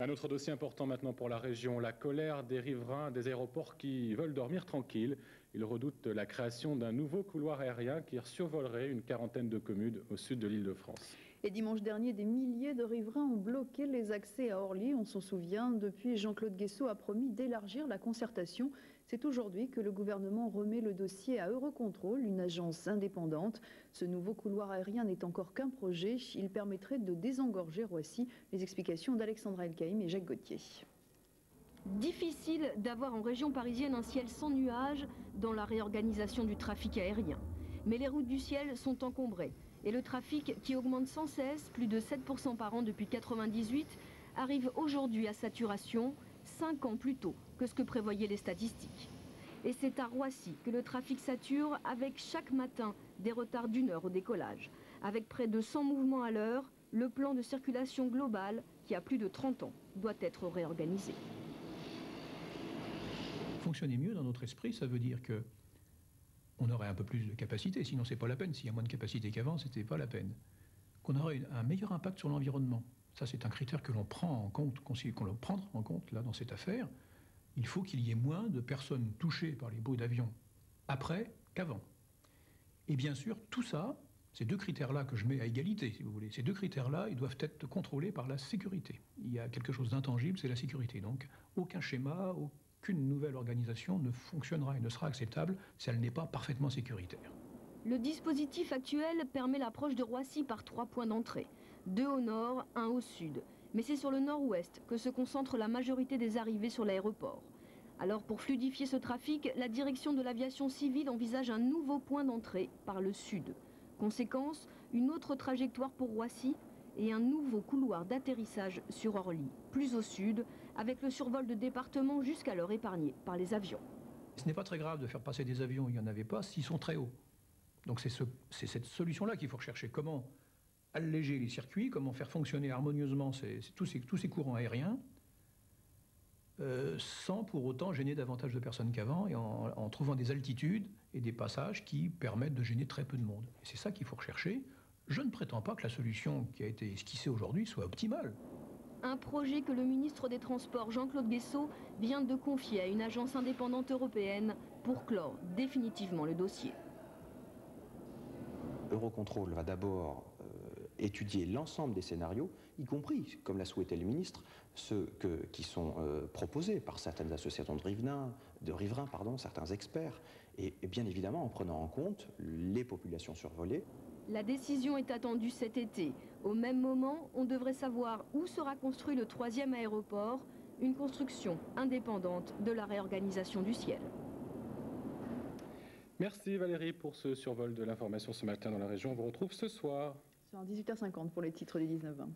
Un autre dossier important maintenant pour la région, la colère des riverains des aéroports qui veulent dormir tranquilles. Ils redoutent la création d'un nouveau couloir aérien qui survolerait une quarantaine de communes au sud de l'Île-de-France. Et dimanche dernier, des milliers de riverains ont bloqué les accès à Orly. On s'en souvient, depuis, Jean-Claude Guessot a promis d'élargir la concertation. C'est aujourd'hui que le gouvernement remet le dossier à Eurocontrol, une agence indépendante. Ce nouveau couloir aérien n'est encore qu'un projet. Il permettrait de désengorger Roissy. Les explications d'Alexandra Elkaïm et Jacques Gauthier. Difficile d'avoir en région parisienne un ciel sans nuages dans la réorganisation du trafic aérien. Mais les routes du ciel sont encombrées. Et le trafic, qui augmente sans cesse, plus de 7% par an depuis 1998, arrive aujourd'hui à saturation, 5 ans plus tôt que ce que prévoyaient les statistiques. Et c'est à Roissy que le trafic sature avec chaque matin des retards d'1 heure au décollage. Avec près de 100 mouvements à l'heure, le plan de circulation global, qui a plus de 30 ans, doit être réorganisé. Fonctionner mieux dans notre esprit, ça veut dire que on aurait un peu plus de capacité, sinon c'est pas la peine. S'il y a moins de capacité qu'avant, c'était pas la peine. Qu'on aurait un meilleur impact sur l'environnement. Ça, c'est un critère que l'on prend en compte, qu'on doit prendre en compte là dans cette affaire. Il faut qu'il y ait moins de personnes touchées par les bruits d'avion après qu'avant. Et bien sûr, tout ça, ces deux critères-là que je mets à égalité, si vous voulez, ces deux critères-là, ils doivent être contrôlés par la sécurité. Il y a quelque chose d'intangible, c'est la sécurité. Donc, aucun schéma, aucune nouvelle organisation ne fonctionnera et ne sera acceptable si elle n'est pas parfaitement sécuritaire. Le dispositif actuel permet l'approche de Roissy par 3 points d'entrée. 2 au nord, 1 au sud. Mais c'est sur le nord-ouest que se concentre la majorité des arrivées sur l'aéroport. Alors pour fluidifier ce trafic, la direction de l'aviation civile envisage un nouveau point d'entrée par le sud. Conséquence, une autre trajectoire pour Roissy et un nouveau couloir d'atterrissage sur Orly, plus au sud, avec le survol de départements jusqu'alors épargnés par les avions. Ce n'est pas très grave de faire passer des avions où il n'y en avait pas s'ils sont très hauts. Donc c'est cette solution-là qu'il faut rechercher. Comment alléger les circuits, comment faire fonctionner harmonieusement tous ces courants aériens, sans pour autant gêner davantage de personnes qu'avant, et en trouvant des altitudes et des passages qui permettent de gêner très peu de monde. Et c'est ça qu'il faut rechercher. Je ne prétends pas que la solution qui a été esquissée aujourd'hui soit optimale. Un projet que le ministre des Transports, Jean-Claude Guessot, vient de confier à une agence indépendante européenne pour clore définitivement le dossier. Eurocontrol va d'abord étudier l'ensemble des scénarios, y compris, comme l'a souhaité le ministre, ceux qui sont proposés par certaines associations de riverains, certains experts, et bien évidemment en prenant en compte les populations survolées. La décision est attendue cet été. Au même moment, on devrait savoir où sera construit le 3e aéroport, une construction indépendante de la réorganisation du ciel. Merci Valérie pour ce survol de l'information ce matin dans la région. On vous retrouve ce soir. C'est à 18h50 pour les titres des 19h20.